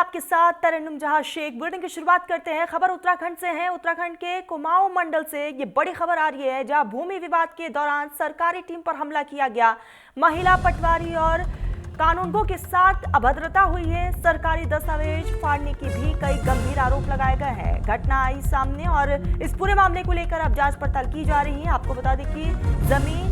आपके साथ तरन्नुम जहां शेख। बुलेटिन की शुरुआत करते हैं। खबर उत्तराखंड से है। उत्तराखंड के कुमाऊं मंडल से ये बड़ी खबर आ रही है, जहां भूमि विवाद के दौरान सरकारी टीम पर हमला किया गया। महिला पटवारी और कानूनगो के साथ अभद्रता हुई है। सरकारी दस्तावेज फाड़ने की भी कई गंभीर आरोप लगाए गए हैं। घटना आई सामने और इस पूरे मामले को लेकर अब जांच पड़ताल की जा रही है। आपको बता दें कि जमीन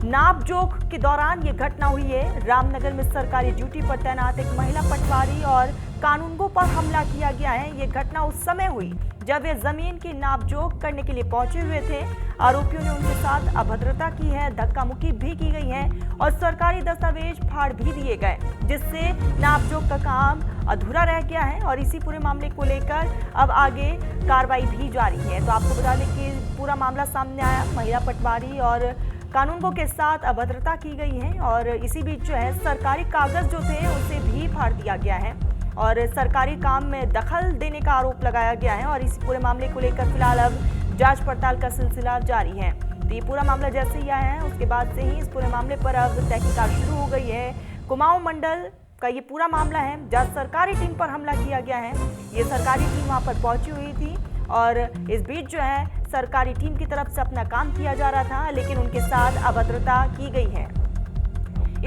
नाप जोख के दौरान ये घटना हुई है। रामनगर में सरकारी ड्यूटी पर तैनात एक महिला पटवारी और कानूनगो पर हमला किया गया है। ये घटना उस समय हुई जब वे जमीन की नाप जोख करने के लिए पहुंचे हुए थे। आरोपियों ने उनके साथ अभद्रता की है, धक्का मुक्की भी की गई है और सरकारी दस्तावेज फाड़ भी दिए गए, जिससे नाप जोख का काम अधूरा रह गया है। और इसी पूरे मामले को लेकर अब आगे कार्रवाई भी जारी है। तो आपको बता दें कि पूरा मामला सामने आया, महिला पटवारी और कानूनगो के साथ अभद्रता की गई है और इसी बीच जो है सरकारी कागज जो थे उसे भी फाड़ दिया गया है और सरकारी काम में दखल देने का आरोप लगाया गया है। और इस पूरे मामले को लेकर फिलहाल अब जांच पड़ताल का सिलसिला जारी है। तो ये पूरा मामला जैसे ही आया है उसके बाद से ही इस पूरे मामले पर अब तहकीकात शुरू हो गई है। कुमाऊं मंडल का ये पूरा मामला है जहाँ सरकारी टीम पर हमला किया गया है। ये सरकारी टीम वहाँ पर पहुंची हुई थी और इस बीच जो है सरकारी टीम की तरफ से अपना काम किया जा रहा था, लेकिन उनके साथ अभद्रता की गई है।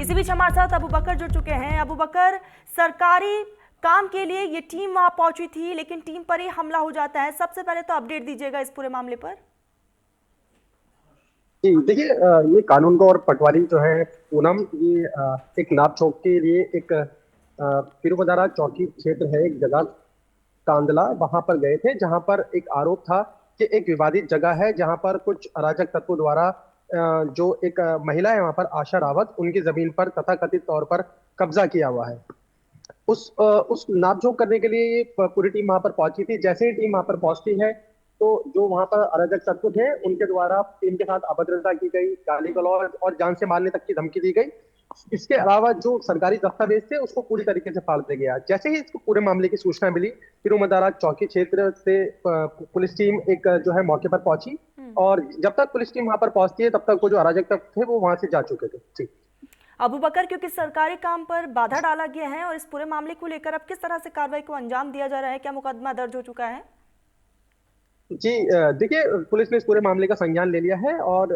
इसी बीच हमारे साथ अबू बकर जुड़ चुके हैं। अबू बकर, सरकारी काम के लिए ये टीम वहां पहुंची थी, लेकिन टीम पर ही हमला हो जाता है। सबसे पहले तो अपडेट दीजिएगा इस पूरे मामले पर। जी देखिए, ये कानूनगो और पटवारी जो है पूनम, ये एक नाप जोख के लिए एक पिरुबदारा चौकी क्षेत्र है, एक जगह कांदला, वहां पर गए थे, जहां पर एक आरोप था कि एक विवादित जगह है जहां पर कुछ अराजक तत्वों द्वारा जो एक महिला है वहां पर, आशा रावत, उनकी जमीन पर तथाकथित तौर पर कब्जा किया हुआ है। उस नापजोक करने के लिए ये पूरी टीम वहां पर पहुंची थी। जैसे ही टीम वहां पर पहुंचती है तो जो वहां पर अराजक तत्व थे उनके द्वारा टीम के साथ अभद्रता की गई, गाली गलौज और जान से मारने तक की धमकी दी गई। इसके अलावा जो सरकारी दस्तावेज थे उसको पूरी तरीके से फाड़ दिया गया। जैसे ही इसको पूरे मामले की सूचना मिली, तिरुमदारा चौकी क्षेत्र से पुलिस टीम एक जो है मौके पर पहुंची और जब तक पुलिस टीम वहां पर पहुंचती है तब तक वो जो अराजक तत्व थे वो वहां से जा चुके थे। जी अबू बकर, क्योंकि सरकारी काम पर बाधा डाला गया है और इस पूरे मामले को लेकर अब किस तरह से कार्रवाई को अंजाम दिया जा रहा है? क्या मुकदमा दर्ज हो चुका है? जी देखिए, पुलिस ने इस पूरे मामले का संज्ञान ले लिया है और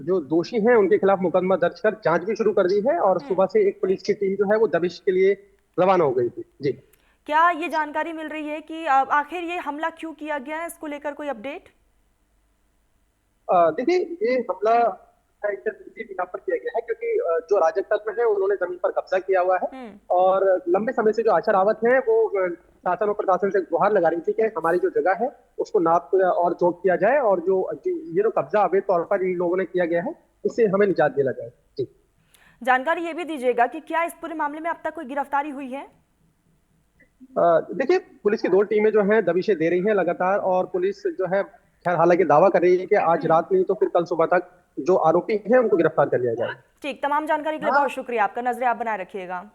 जो दोषी हैं उनके खिलाफ मुकदमा दर्ज कर जांच भी शुरू कर दी है और सुबह से एक पुलिस की टीम जो है वो दबिश के लिए रवाना हो गई थी। जी क्या ये जानकारी मिल रही है कि आखिर ये हमला क्यों किया गया है? इसको लेकर कोई अपडेट? देखिए, ये हमला इसी बिना पर किया गया है क्योंकि जो राजक तत्व है उन्होंने जमीन पर कब्जा किया हुआ है और लंबे समय से जो आशा रावत है वो शासन और प्रशासन से गुहार लगा रही थी कि हमारी जो जगह है उसको नाप और जोक किया जाए और ये जो कब्जा अवैध तौर पर इन लोगों ने किया गया है इससे हमें निजात दिला जाए। जी जानकारी ये भी दीजिएगा कि क्या इस पूरे मामले में अब तक कोई गिरफ्तारी हुई है? देखिए, पुलिस की दो टीमें जो हैं दबिशें दे रही हैं लगातार और पुलिस जो है खैर हालांकि दावा कर रही है कि आज रात नहीं तो फिर कल सुबह तक जो आरोपी हैं उनको गिरफ्तार कर लिया जाए। ठीक, तमाम जानकारी के लिए बहुत शुक्रिया आपका। नजरें आप बनाए रखिएगा।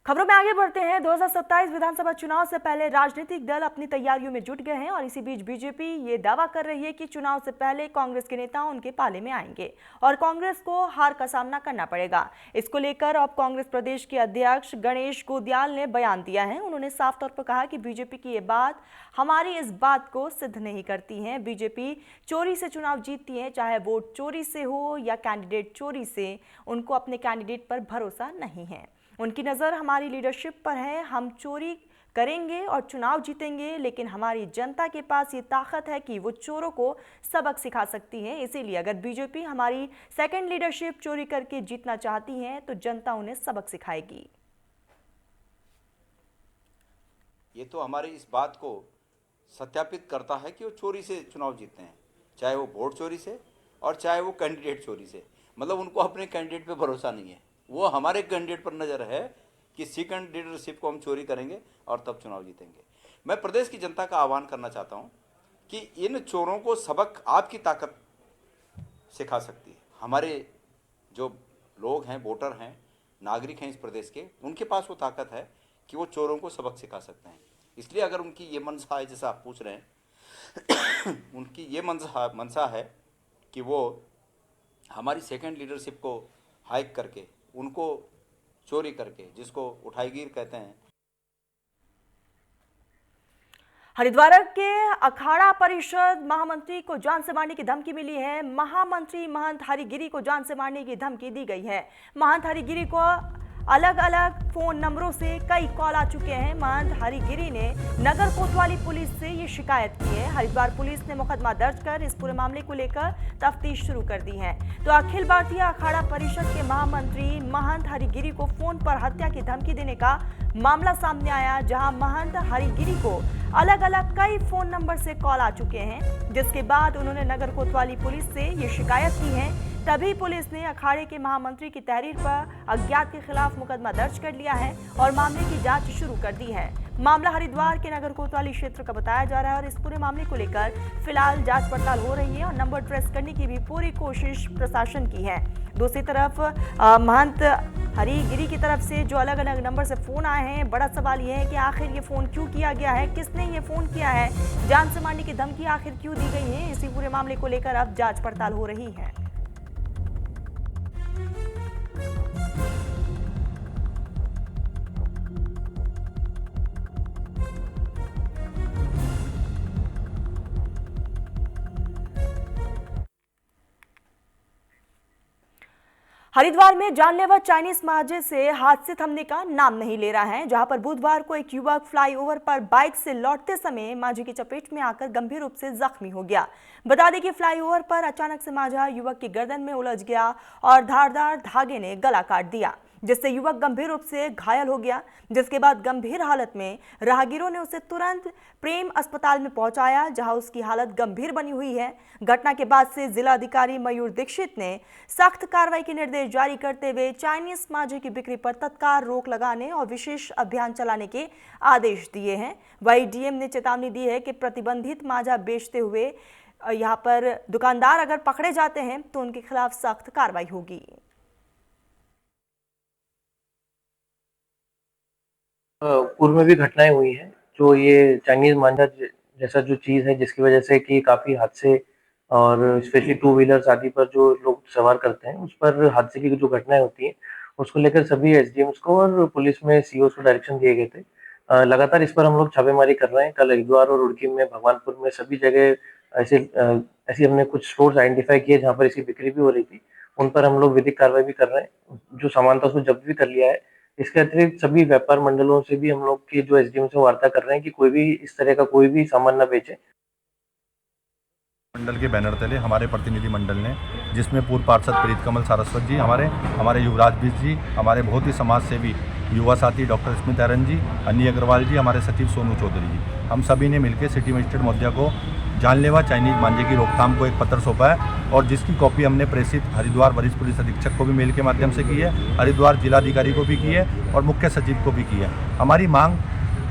खबरों में आगे बढ़ते हैं। 2027 विधानसभा चुनाव से पहले राजनीतिक दल अपनी तैयारियों में जुट गए हैं और इसी बीच बीजेपी ये दावा कर रही है कि चुनाव से पहले कांग्रेस के नेता उनके पाले में आएंगे और कांग्रेस को हार का सामना करना पड़ेगा। इसको लेकर अब कांग्रेस प्रदेश के अध्यक्ष गणेश गोदियाल ने बयान दिया है। उन्होंने साफ तौर पर कहा कि बीजेपी की ये बात हमारी इस बात को सिद्ध नहीं करती है। बीजेपी चोरी से चुनाव जीतती है, चाहे वोट चोरी से हो या कैंडिडेट चोरी से, उनको अपने कैंडिडेट पर भरोसा नहीं है। उनकी नज़र हमारी लीडरशिप पर है। हम चोरी करेंगे और चुनाव जीतेंगे, लेकिन हमारी जनता के पास ये ताकत है कि वो चोरों को सबक सिखा सकती है। इसीलिए अगर बीजेपी हमारी सेकंड लीडरशिप चोरी करके जीतना चाहती है तो जनता उन्हें सबक सिखाएगी। ये तो हमारी इस बात को सत्यापित करता है कि वो चोरी से चुनाव जीतते हैं, चाहे वो वोट चोरी से और चाहे वो कैंडिडेट चोरी से। मतलब उनको अपने कैंडिडेट पे भरोसा नहीं है। वो हमारे कैंडिडेट पर नज़र है कि सेकंड लीडरशिप को हम चोरी करेंगे और तब चुनाव जीतेंगे। मैं प्रदेश की जनता का आह्वान करना चाहता हूं कि इन चोरों को सबक आपकी ताकत सिखा सकती है। हमारे जो लोग हैं, वोटर हैं, नागरिक हैं इस प्रदेश के, उनके पास वो ताकत है कि वो चोरों को सबक सिखा सकते हैं। इसलिए अगर उनकी ये मंशा है, जैसा आप पूछ रहे हैं उनकी ये मंशा है कि वो हमारी सेकंड लीडरशिप को हाइक करके उनको चोरी करके, जिसको उठाईगीर कहते हैं। हरिद्वार के अखाड़ा परिषद महामंत्री को जान से मारने की धमकी मिली है। महामंत्री महंत हरिगिरी को जान से मारने की धमकी दी गई है। महंत हरिगिरी को अलग अलग फोन नंबरों से कई कॉल आ चुके हैं। महंत हरिगिरी ने नगर कोतवाली पुलिस से ये शिकायत की है। हरिद्वार पुलिस ने मुकदमा दर्ज कर इस पूरे मामले को लेकर तफ्तीश शुरू कर दी है। तो अखिल भारतीय अखाड़ा परिषद के महामंत्री महंत हरिगिरी को फोन पर हत्या की धमकी देने का मामला सामने आया, जहां महंत हरिगिरी को अलग अलग कई फोन नंबर से कॉल आ चुके हैं, जिसके बाद उन्होंने नगर कोतवाली पुलिस से ये शिकायत की है। तभी पुलिस ने अखाड़े के महामंत्री की तहरीर पर अज्ञात के खिलाफ मुकदमा दर्ज कर लिया है और मामले की जांच शुरू कर दी है। मामला हरिद्वार के नगर कोतवाली क्षेत्र का बताया जा रहा है और इस पूरे मामले को लेकर फिलहाल जांच पड़ताल हो रही है और नंबर ट्रेस करने की भी पूरी कोशिश प्रशासन की है। दूसरी तरफ महंत हरिगिरी की तरफ से जो अलग अलग नंबर से फोन आए हैं, बड़ा सवाल यह है कि आखिर ये फोन क्यों किया गया है, किसने ये फोन किया है, जान से मारने की धमकी आखिर क्यों दी गई है। इसी पूरे मामले को लेकर अब जांच पड़ताल हो रही है। हरिद्वार में जानलेवा चाइनीज मांझे से हादसे थमने का नाम नहीं ले रहा है, जहां पर बुधवार को एक युवक फ्लाईओवर पर बाइक से लौटते समय मांझे की चपेट में आकर गंभीर रूप से जख्मी हो गया। बता दें कि फ्लाईओवर पर अचानक से मांझा युवक की गर्दन में उलझ गया और धारदार धागे ने गला काट दिया, जिससे युवक गंभीर रूप से घायल हो गया। जिसके बाद गंभीर हालत में राहगीरों ने उसे तुरंत प्रेम अस्पताल में पहुंचाया, जहां उसकी हालत गंभीर बनी हुई है। घटना के बाद से जिला अधिकारी मयूर दीक्षित ने सख्त कार्रवाई के निर्देश जारी करते हुए चाइनीज मांझे की बिक्री पर तत्काल रोक लगाने और विशेष अभियान चलाने के आदेश दिए हैं। वहीं डीएम ने चेतावनी दी है कि प्रतिबंधित मांझा बेचते हुए यहाँ पर दुकानदार अगर पकड़े जाते हैं तो उनके खिलाफ सख्त कार्रवाई होगी। पूर्व में भी घटनाएं हुई हैं, जो ये चाइनीज मांझा जैसा जो चीज़ है, जिसकी वजह से कि काफ़ी हादसे और स्पेशली टू व्हीलर्स आदि पर जो लोग सवार करते हैं, उस पर हादसे की जो घटनाएं होती हैं, उसको लेकर सभी एसडीएम्स को और पुलिस में सीओस को डायरेक्शन दिए गए थे। लगातार इस पर हम लोग छापेमारी कर रहे हैं। कल हरिद्वार और रुड़की में, भगवानपुर में, सभी जगह ऐसे हमने कुछ स्टोर्स आइडेंटिफाई किए जहाँ पर इसकी बिक्री भी हो रही थी। उन पर हम लोग विधिक कार्रवाई भी कर रहे हैं। जो सामान था उसको जब्त भी कर लिया है। इसके अतिरिक्त सभी व्यापार मंडलों से भी हम लोग के जो एसडीएम से वार्ता कर रहे हैं कि कोई भी इस तरह का कोई भी सामान ना बेचे। मंडल के बैनर तले हमारे प्रतिनिधि मंडल ने, जिसमें पूर्व पार्षद प्रीत कमल सारस्वत जी, हमारे युवराज बिस जी, हमारे बहुत ही समाज सेवी युवा साथी डॉक्टर स्मित एरन जी, अन्नी अग्रवाल जी, हमारे सचिव सोनू चौधरी जी, हम सभी ने मिलकर सिटी मजिस्ट्रेट महोदया को जानलेवा चाइनीज मांझे की रोकथाम को एक पत्र सौंपा है और जिसकी कॉपी हमने प्रेषित हरिद्वार वरिष्ठ पुलिस अधीक्षक को भी मेल के माध्यम से की है, हरिद्वार जिलाधिकारी को भी की है और मुख्य सचिव को भी की है। हमारी मांग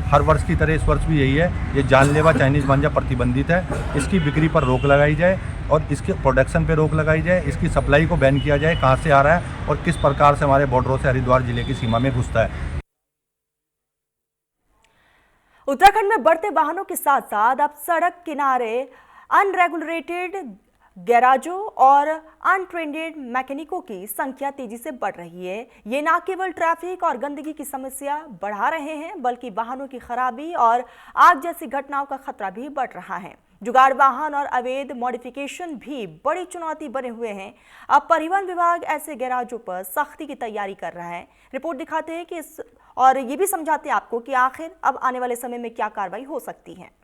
हर वर्ष की तरह इस वर्ष भी यही है, ये जानलेवा चाइनीज मांझा प्रतिबंधित है, इसकी बिक्री पर रोक लगाई जाए और इसके प्रोडक्शन पर रोक लगाई जाए, इसकी सप्लाई को बैन किया जाए, कहाँ से आ रहा है और किस प्रकार से हमारे बॉर्डरों से हरिद्वार जिले की सीमा में घुसता है। उत्तराखंड में बढ़ते वाहनों के साथ साथ अब सड़क किनारे अनरेगुलेटेड गैराजों और अनट्रेंड मैकेनिकों की संख्या तेजी से बढ़ रही है। ये न केवल ट्रैफिक और गंदगी की समस्या बढ़ा रहे हैं, बल्कि वाहनों की खराबी और आग जैसी घटनाओं का खतरा भी बढ़ रहा है। जुगाड़ वाहन और अवैध मॉडिफिकेशन भी बड़ी चुनौती बने हुए हैं। अब परिवहन विभाग ऐसे गैराजों पर सख्ती की तैयारी कर रहा है। रिपोर्ट दिखाते हैं कि और ये भी समझाते हैं आपको कि आखिर अब आने वाले समय में क्या कार्रवाई हो सकती है।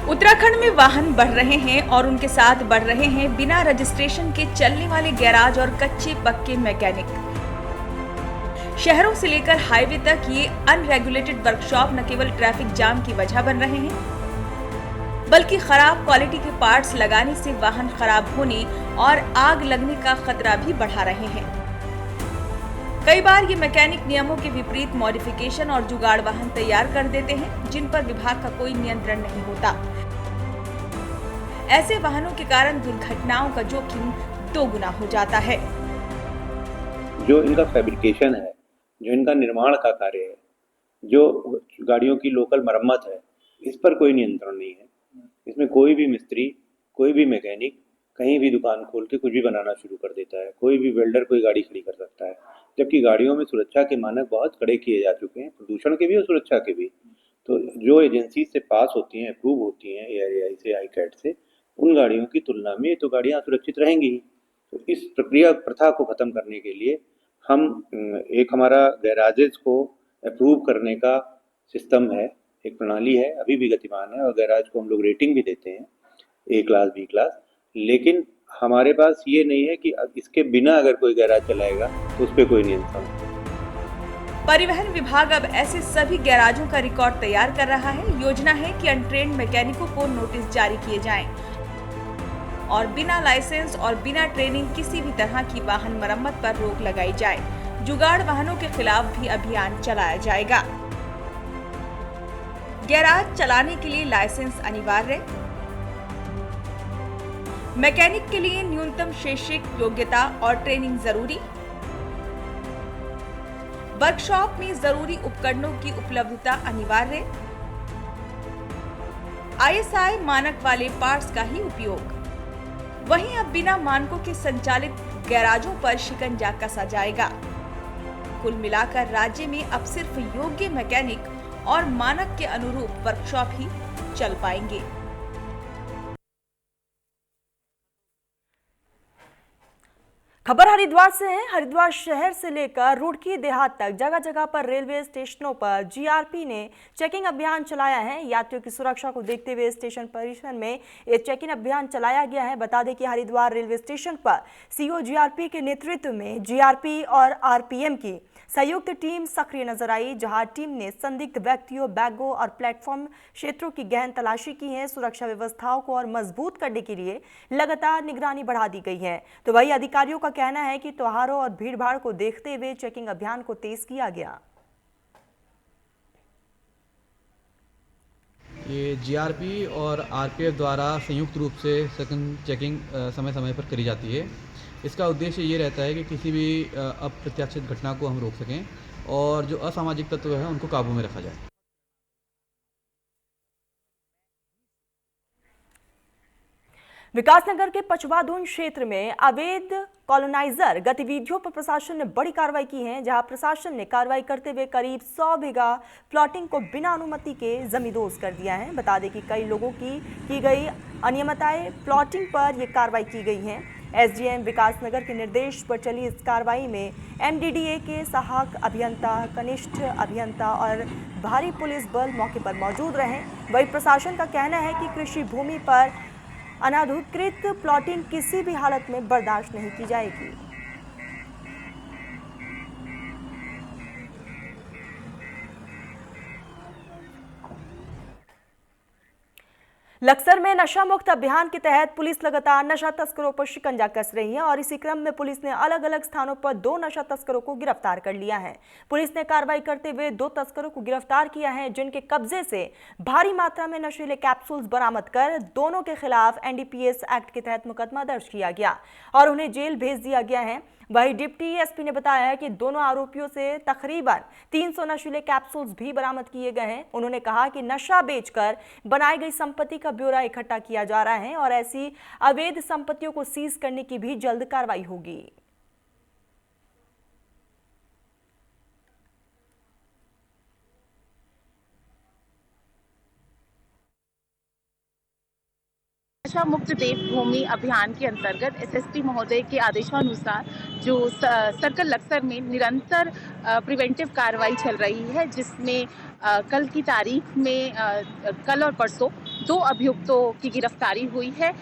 उत्तराखंड में वाहन बढ़ रहे हैं और उनके साथ बढ़ रहे हैं बिना रजिस्ट्रेशन के चलने वाले गैराज और कच्चे पक्के मैकेनिक। शहरों से लेकर हाईवे तक ये अनरेगुलेटेड वर्कशॉप न केवल ट्रैफिक जाम की वजह बन रहे हैं, बल्कि खराब क्वालिटी के पार्ट्स लगाने से वाहन खराब होने और आग लगने का खतरा भी बढ़ा रहे हैं। कई बार ये मैकेनिक नियमों के विपरीत मॉडिफिकेशन और जुगाड़ वाहन तैयार कर देते हैं, जिन पर विभाग का कोई नियंत्रण नहीं होता। ऐसे वाहनों के कारण दुर्घटनाओं का जोखिम दोगुना हो जाता है। जो इनका फैब्रिकेशन है, जो इनका निर्माण का कार्य है, जो गाड़ियों की लोकल मरम्मत है, इस पर कोई नियंत्रण नहीं है। इसमें कोई भी मिस्त्री, कोई भी मैकेनिक कहीं भी दुकान खोल के कुछ भी बनाना शुरू कर देता है। कोई भी वेल्डर कोई गाड़ी खड़ी कर सकता है, जबकि गाड़ियों में सुरक्षा के मानक बहुत कड़े किए जा चुके हैं, प्रदूषण के भी और सुरक्षा के भी। तो जो एजेंसी से पास होती हैं, अप्रूव होती हैं ARAI से, ICAT से, उन गाड़ियों की तुलना में तो गाड़ियाँ सुरक्षित रहेंगी ही। तो इस प्रक्रिया प्रथा को ख़त्म करने के लिए हम एक हमारा गैराजेस को अप्रूव करने का सिस्टम है, एक प्रणाली है, अभी भी गतिमान है, और गैराज को हम लोग रेटिंग भी देते हैं A क्लास, B क्लास। लेकिन हमारे पास ये नहीं है कि इसके बिना अगर कोई गैराज चलाएगा तो उस पर कोई नियंत्रण नहीं। परिवहन विभाग अब ऐसे सभी गैराजों का रिकॉर्ड तैयार कर रहा है। योजना है कि अनट्रेन्ड मैकेनिकों को नोटिस जारी किए जाएं और बिना लाइसेंस और बिना ट्रेनिंग किसी भी तरह की वाहन मरम्मत पर रोक लगाई जाए। जुगाड़ वाहनों के खिलाफ भी अभियान चलाया जाएगा। गैराज चलाने के लिए लाइसेंस अनिवार्य। मैकेनिक के लिए न्यूनतम शैक्षिक योग्यता और ट्रेनिंग जरूरी। वर्कशॉप में जरूरी उपकरणों की उपलब्धता अनिवार्य। ISI मानक वाले पार्ट्स का ही उपयोग। वहीं अब बिना मानकों के संचालित गैराजों पर शिकंजा कसा जाएगा। कुल मिलाकर राज्य में अब सिर्फ योग्य मैकेनिक और मानक के अनुरूप वर्कशॉप ही चल पाएंगे। खबर हरिद्वार से है। हरिद्वार शहर से लेकर रुड़की देहात तक जगह जगह पर रेलवे स्टेशनों पर GRP ने चेकिंग अभियान चलाया है। यात्रियों की सुरक्षा को देखते हुए स्टेशन परिसर में ये चेकिंग अभियान चलाया गया है। बता दें कि हरिद्वार रेलवे स्टेशन पर CO GRP के नेतृत्व में GRP और RPM की संयुक्त टीम सक्रिय नजर आई, जहां टीम ने संदिग्ध व्यक्तियों, बैगों और प्लेटफॉर्म क्षेत्रों की गहन तलाशी की है। सुरक्षा व्यवस्थाओं को और मजबूत करने के लिए लगातार निगरानी बढ़ा दी गई है। तो वही अधिकारियों का कहना है कि त्योहारों और भीड़भाड़ को देखते हुए चेकिंग अभियान को तेज किया गया। ये GRP और RPF द्वारा संयुक्त रूप से सेकंड चेकिंग समय समय पर करी जाती है। इसका उद्देश्य ये रहता है कि किसी भी अप्रत्याशित घटना को हम रोक सकें और जो असामाजिक तत्व है उनको काबू में रखा जाए। विकासनगर के पचवाधुन क्षेत्र में अवैध कॉलोनाइजर गतिविधियों पर प्रशासन ने बड़ी कार्रवाई की है, जहां प्रशासन ने कार्रवाई करते हुए करीब 100 बीघा प्लॉटिंग को बिना अनुमति के जमींदोज कर दिया है। बता दें कि कई लोगों की गई अनियमितताएं प्लॉटिंग पर यह कार्रवाई की गई है। SDM विकासनगर के निर्देश पर चली इस कार्रवाई में MDDA के सहायक अभियंता, कनिष्ठ अभियंता और भारी पुलिस बल मौके पर मौजूद रहे। वही प्रशासन का कहना है कि कृषि भूमि पर अनधिकृत प्लॉटिंग किसी भी हालत में बर्दाश्त नहीं की जाएगी। लक्सर में नशा मुक्त अभियान के तहत पुलिस लगातार नशा तस्करों पर शिकंजा कस रही है और इसी क्रम में पुलिस ने अलग अलग स्थानों पर 2 नशा तस्करों को गिरफ्तार कर लिया है। पुलिस ने कार्रवाई करते हुए 2 तस्करों को गिरफ्तार किया है, जिनके कब्जे से भारी मात्रा में नशीले कैप्सूल्स बरामद कर दोनों के खिलाफ NDPS एक्ट के तहत मुकदमा दर्ज किया गया और उन्हें जेल भेज दिया गया है। वहीं डिप्टी SP ने बताया है कि दोनों आरोपियों से तकरीबन 300 नशीले कैप्सूल्स भी बरामद किए गए हैं। उन्होंने कहा कि नशा बेचकर बनाई गई संपत्ति का ब्यौरा इकट्ठा किया जा रहा है और ऐसी अवैध संपत्तियों को सीज करने की भी जल्द कार्रवाई होगी। नशा मुक्त देवभूमि अभियान के अंतर्गत SSP महोदय के आदेशानुसार जो सर्कल लक्सर में निरंतर प्रिवेंटिव कार्रवाई चल रही है, जिसमें कल की तारीख में कल और परसों 2 अभियुक्तों की गिरफ्तारी हुई है।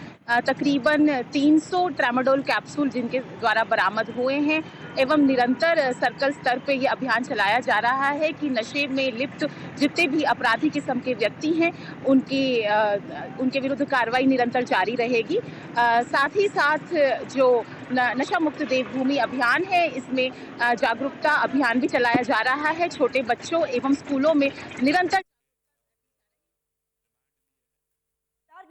तकरीबन 300 ट्रामाडोल कैप्सूल जिनके द्वारा बरामद हुए हैं एवं निरंतर सर्कल स्तर पे ये अभियान चलाया जा रहा है कि नशे में लिप्त जितने भी अपराधी किस्म के व्यक्ति हैं उनके विरुद्ध कार्रवाई निरंतर जारी रहेगी। साथ ही साथ जो नशा मुक्त देवभूमि अभियान है, इसमें जागरूकता अभियान भी चलाया जा रहा है। छोटे बच्चों एवं स्कूलों में निरंतर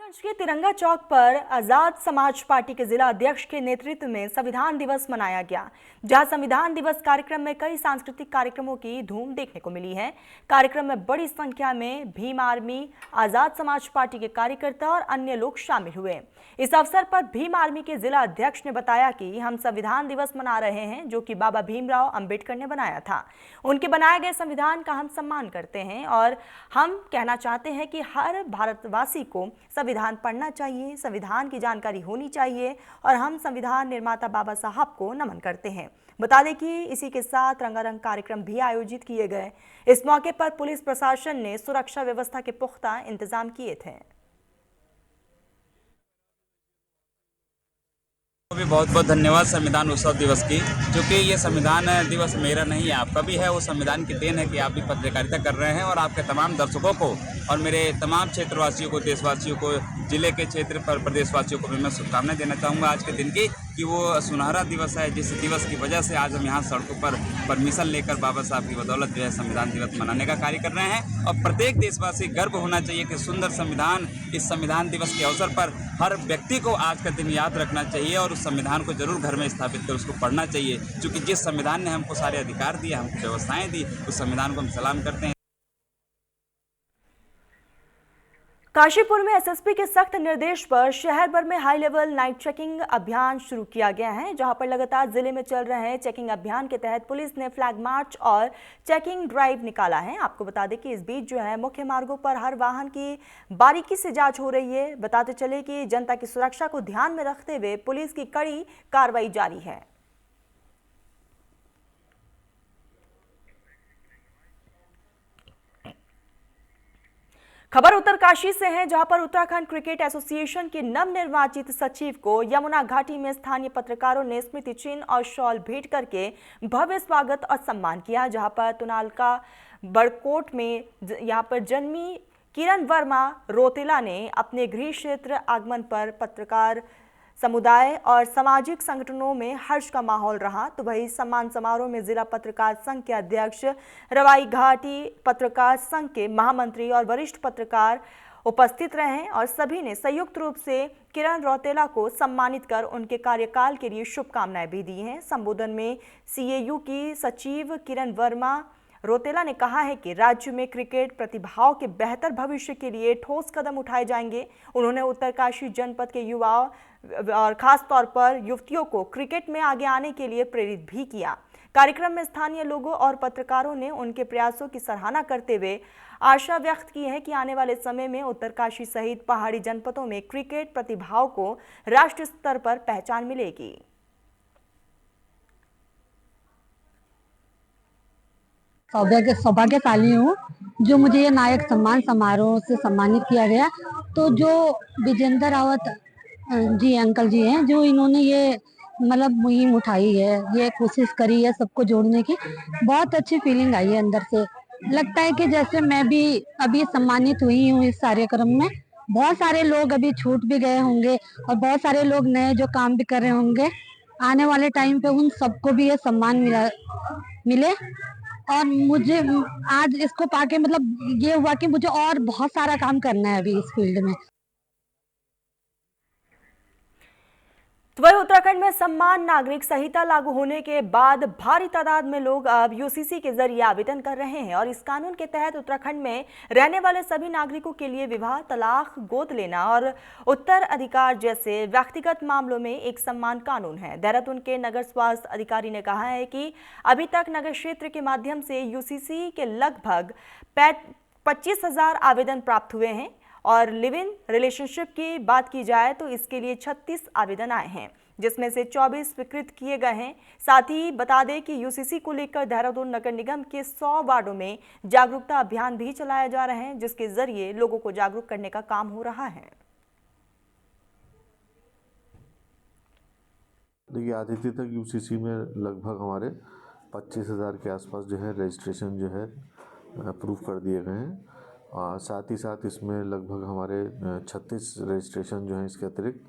गोपालगंज के तिरंगा चौक पर आजाद समाज पार्टी के जिला अध्यक्ष के नेतृत्व में संविधान दिवस मनाया गया, जहां संविधान दिवस कार्यक्रम में कई सांस्कृतिक कार्यक्रमों की धूम देखने को मिली है। कार्यक्रम में बड़ी संख्या में भीम आर्मी, आजाद समाज पार्टी के कार्यकर्ता और अन्य लोग शामिल हुए। इस अवसर पर भीम आर्मी के जिला अध्यक्ष ने बताया कि हम संविधान दिवस मना रहे हैं, जो कि बाबा भीमराव अंबेडकर ने बनाया था। उनके बनाए गए संविधान का हम सम्मान करते हैं और हम कहना चाहते हैं कि हर भारतवासी को संविधान पढ़ना चाहिए, संविधान की जानकारी होनी चाहिए और हम संविधान निर्माता बाबा साहब को नमन करते हैं। बता दें कि इसी के साथ रंगारंग कार्यक्रम भी आयोजित किए गए। इस मौके पर पुलिस प्रशासन ने सुरक्षा व्यवस्था के पुख्ता इंतजाम किए थे। भी बहुत बहुत धन्यवाद संविधान उत्सव दिवस की, क्योंकि ये संविधान दिवस मेरा नहीं है, आपका भी है। वो संविधान की देन है कि आप भी पत्रकारिता कर रहे हैं और आपके तमाम दर्शकों को और मेरे तमाम क्षेत्रवासियों को, देशवासियों को, जिले के क्षेत्र पर प्रदेशवासियों को भी मैं शुभकामनाएं देना चाहूँगा आज के दिन की, कि वो सुनहरा दिवस है, जिस दिवस की वजह से आज हम यहाँ सड़कों पर परमिशन लेकर बाबा साहब की बदौलत जो है संविधान दिवस मनाने का कार्य कर रहे हैं। और प्रत्येक देशवासी गर्व होना चाहिए कि सुंदर संविधान, इस संविधान दिवस के अवसर पर हर व्यक्ति को आज का दिन याद रखना चाहिए और उस संविधान को जरूर घर में स्थापित कर उसको पढ़ना चाहिए, क्योंकि जिस संविधान ने हमको सारे अधिकार दिए, हमको व्यवस्थाएं दी, उस संविधान को हम सलाम करते हैं। काशीपुर में एसएसपी के सख्त निर्देश पर शहर भर में हाई लेवल नाइट चेकिंग अभियान शुरू किया गया है, जहां पर लगातार जिले में चल रहे चेकिंग अभियान के तहत पुलिस ने फ्लैग मार्च और चेकिंग ड्राइव निकाला है। आपको बता दें कि इस बीच जो है मुख्य मार्गों पर हर वाहन की बारीकी से जांच हो रही है। बताते चले कि जनता की सुरक्षा को ध्यान में रखते हुए पुलिस की कड़ी कार्रवाई जारी है। खबर उत्तरकाशी से है, जहां पर उत्तराखंड क्रिकेट एसोसिएशन के नवनिर्वाचित सचिव को यमुना घाटी में स्थानीय पत्रकारों ने स्मृति चिन्ह और शॉल भेंट करके भव्य स्वागत और सम्मान किया। जहां पर तुनालका बड़कोट में यहां पर जन्मी किरण वर्मा रोतेला ने अपने गृह क्षेत्र आगमन पर पत्रकार समुदाय और सामाजिक संगठनों में हर्ष का माहौल रहा। तो वही सम्मान समारोह में जिला पत्रकार संघ के अध्यक्ष, रवाई घाटी पत्रकार संघ के महामंत्री और वरिष्ठ पत्रकार उपस्थित रहे और सभी ने संयुक्त रूप से किरण रौतेला को सम्मानित कर उनके कार्यकाल के लिए शुभकामनाएं भी दी हैं। संबोधन में सीएयू की सचिव किरण वर्मा रोतेला ने कहा है कि राज्य में क्रिकेट प्रतिभाओं के बेहतर भविष्य के लिए ठोस कदम उठाए जाएंगे। उन्होंने उत्तरकाशी जनपद के युवाओं और खास तौर पर युवतियों को क्रिकेट में आगे आने के लिए प्रेरित भी किया। कार्यक्रम में स्थानीय लोगों और पत्रकारों ने उनके प्रयासों की सराहना करते हुए आशा व्यक्त की है कि आने वाले समय में उत्तरकाशी सहित पहाड़ी जनपदों में क्रिकेट प्रतिभाओं को राष्ट्रीय स्तर पर पहचान मिलेगी। सौभाग्यशाली हूँ जो मुझे ये नायक सम्मान समारोह से सम्मानित किया गया। तो जो विजेंद्र रावत जी अंकल जी हैं, जो इन्होंने ये मतलब मुहिम उठाई है, ये कोशिश करी है सबको जोड़ने की, बहुत अच्छी फीलिंग आई है अंदर से। लगता है कि जैसे मैं भी अभी सम्मानित हुई हूँ इस कार्यक्रम में। बहुत सारे लोग अभी छूट भी गए होंगे और बहुत सारे लोग नए जो काम भी कर रहे होंगे। आने वाले टाइम पे उन सबको भी ये सम्मान मिले और मुझे आज इसको पाके मतलब ये हुआ कि मुझे और बहुत सारा काम करना है अभी इस फील्ड में। तो वही उत्तराखंड में सम्मान नागरिक संहिता लागू होने के बाद भारी तादाद में लोग अब यूसीसी के जरिए आवेदन कर रहे हैं और इस कानून के तहत उत्तराखंड में रहने वाले सभी नागरिकों के लिए विवाह, तलाक, गोद लेना और उत्तराधिकार जैसे व्यक्तिगत मामलों में एक सम्मान कानून है। देहरादून के नगर स्वास्थ्य अधिकारी ने कहा है कि अभी तक नगर क्षेत्र के माध्यम से यूसीसी के लगभग 25,000 आवेदन प्राप्त हुए हैं और लिव इन रिलेशनशिप की बात की जाए तो इसके लिए 36 आवेदन आए हैं, जिसमें से 24 स्वीकृत किए गए हैं। साथ ही बता दें कि यूसीसी को लेकर देहरादून नगर निगम के 100 वार्डों में जागरूकता अभियान भी चलाया जा रहे हैं, जिसके जरिए लोगों को जागरूक करने का काम हो रहा है। देखिए, आदित्य तक यूसीसी में लगभग हमारे 25,000 के आसपास जो है रजिस्ट्रेशन जो है अप्रूव कर दिए गए हैं। साथ ही साथ इसमें लगभग हमारे 36 रजिस्ट्रेशन जो हैं इसके अतिरिक्त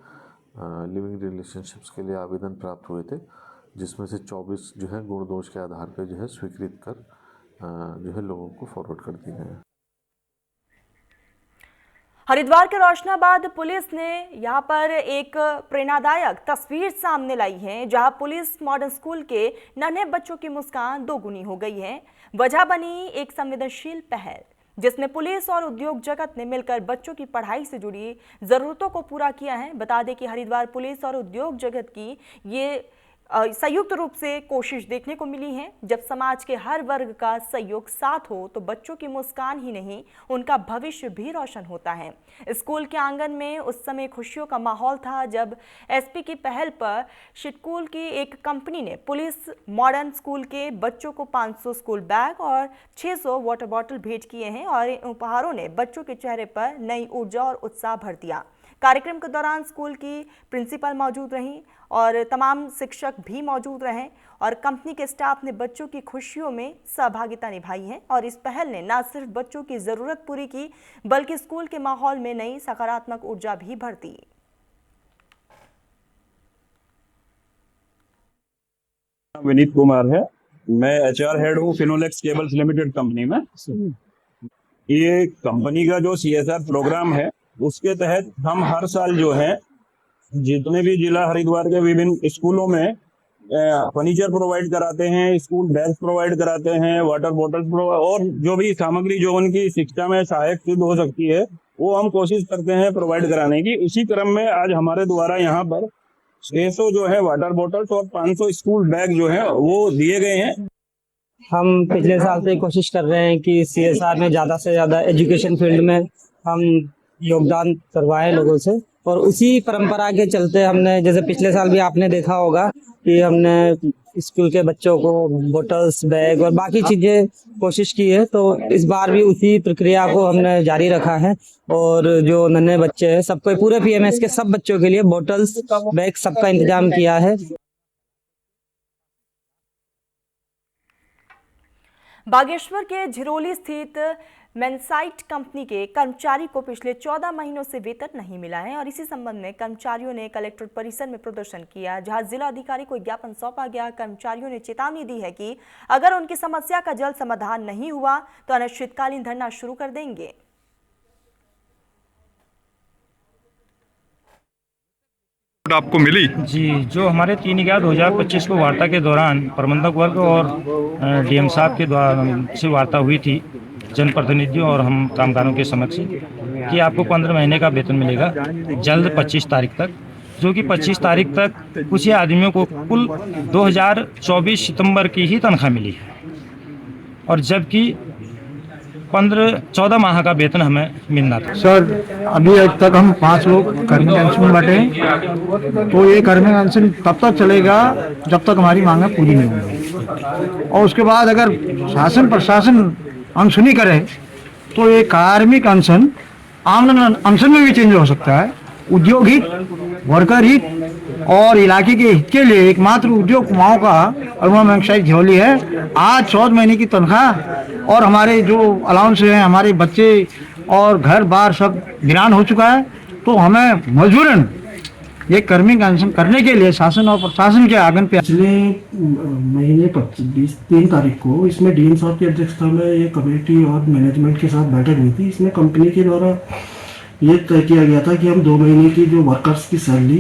लिविंग रिलेशनशिप्स के लिए आवेदन प्राप्त हुए थे, जिसमें से 24 जो है गुण दोष के आधार पर जो है स्वीकृत कर जो है लोगों को फॉरवर्ड कर दिए गए हैं। हरिद्वार के रोशनाबाद पुलिस ने यहां पर एक प्रेरणादायक तस्वीर सामने लाई है, जहां पुलिस मॉडर्न स्कूल के नन्हे बच्चों की मुस्कान दोगुनी हो गई है। वजह बनी एक संवेदनशील पहल, जिसमें पुलिस और उद्योग जगत ने मिलकर बच्चों की पढ़ाई से जुड़ी जरूरतों को पूरा किया है। बता दें कि हरिद्वार पुलिस और उद्योग जगत की ये संयुक्त रूप से कोशिश देखने को मिली है। जब समाज के हर वर्ग का सहयोग साथ हो तो बच्चों की मुस्कान ही नहीं, उनका भविष्य भी रोशन होता है। स्कूल के आंगन में उस समय खुशियों का माहौल था जब एसपी की पहल पर शिटकूल की एक कंपनी ने पुलिस मॉडर्न स्कूल के बच्चों को 500 स्कूल बैग और 600 वाटर बॉटल भेंट किए हैं और इन उपहारों ने बच्चों के चेहरे पर नई ऊर्जा और उत्साह भर दिया। कार्यक्रम के दौरान स्कूल की प्रिंसिपल मौजूद रहीं और तमाम शिक्षक भी मौजूद रहे और कंपनी के स्टाफ ने बच्चों की खुशियों में सहभागिता निभाई है। और इस पहल ने न सिर्फ बच्चों की जरूरत पूरी की, बल्कि स्कूल के माहौल में नई सकारात्मक ऊर्जा भी भर दी। विनीत कुमार है, मैं HR हेड हूँ फिनोलेक्स केबल्स लिमिटेड कंपनी में। ये कंपनी का जो CSR प्रोग्राम है उसके तहत हम हर साल जो है जितने भी जिला हरिद्वार के विभिन्न स्कूलों में फर्नीचर प्रोवाइड कराते हैं, स्कूल बैग्स प्रोवाइड कराते हैं, वाटर बॉटल्स और जो भी सामग्री जो उनकी शिक्षा में सहायक सिद्ध हो सकती है वो हम कोशिश करते हैं प्रोवाइड कराने की। उसी क्रम में आज हमारे द्वारा यहाँ पर 600 जो है वाटर बॉटल्स और 500 स्कूल बैग जो है वो दिए गए हैं। हम पिछले साल से कोशिश कर रहे हैं कि CSR में ज़्यादा से ज़्यादा एजुकेशन फील्ड में हम योगदान करवाएं लोगों से, और उसी परंपरा के चलते हमने, जैसे पिछले साल भी आपने देखा होगा कि हमने स्कूल के बच्चों को बोतल्स, बैग और बाकी चीज़ें कोशिश की है, तो इस बार भी उसी प्रक्रिया को हमने जारी रखा है और जो नन्हे बच्चे हैं सबको, पूरे PMS के सब बच्चों के लिए बोतल्स, बैग सबका इंतजाम किया है। बागेश्वर के झिरोली स्थित मेनसाइट कंपनी के कर्मचारी को पिछले 14 महीनों से वेतन नहीं मिला है और इसी संबंध में कर्मचारियों ने कलेक्ट्रेट परिसर में प्रदर्शन किया, जहां जिला अधिकारी को ज्ञापन सौंपा गया। कर्मचारियों ने चेतावनी दी है कि अगर उनकी समस्या का जल्द समाधान नहीं हुआ तो अनिश्चितकालीन धरना शुरू कर देंगे। आपको मिली? जी, जो हमारे 3/11/2025 को वार्ता के दौरान प्रबंधक वर्ग और DM साहब के द्वारा से वार्ता हुई थी जनप्रतिनिधियों और हम कामगारों के समक्ष कि आपको 15 महीने का वेतन मिलेगा जल्द 25 तारीख तक, जो कि 25 तारीख तक कुछ ही आदमियों को कुल 2024 सितंबर की ही तनख्वाह मिली है और जबकि 14 माह का वेतन हमें मिलना था। सर, अभी तक हम 5 लोग कर्मी पेंशन में बैठे हैं, तो ये कर्मी पेंशन तब तक चलेगा जब तक हमारी मांगें पूरी नहीं होंगी, और उसके बाद अगर शासन प्रशासन अनसुनी करे तो ये कार्मिक अनशन आमदन अनशन में भी चेंज हो सकता है। उद्योग हित, वर्कर हित और इलाके के हित के लिए एकमात्र उद्योग कुमाऊं का अरुणा मेनसाइट झिरोली है। आज 14 महीने की तनख्वाह और हमारे जो अलाउंस हैं, हमारे बच्चे और घर बार सब वीरान हो चुका है, तो हमें मजबूरन ये कर्मी अनशन करने के लिए शासन और प्रशासन के आंगन पे पिछले महीने 3 तारीख को इसमें DM साहब की अध्यक्षता में ये कमेटी और मैनेजमेंट के साथ बैठक हुई थी। इसमें कंपनी के द्वारा ये तय किया गया था कि हम 2 महीने की जो वर्कर्स की सैलरी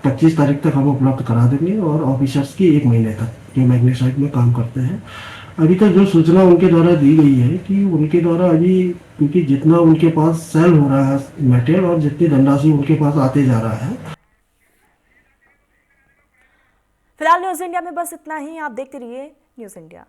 25 तारीख तक हम उपलब्ध करा देंगे और ऑफिसर्स की 1 महीने तक जो मैग्नेसाइट में काम करते हैं। अभी तक जो सूचना उनके द्वारा दी गई है कि उनके द्वारा अभी, क्योंकि जितना उनके पास सेल हो रहा है मेटेरियल और जितनी धनराशि उनके पास आते जा रहा है। फिलहाल न्यूज़ इंडिया में बस इतना ही। आप देखते रहिए न्यूज़ इंडिया।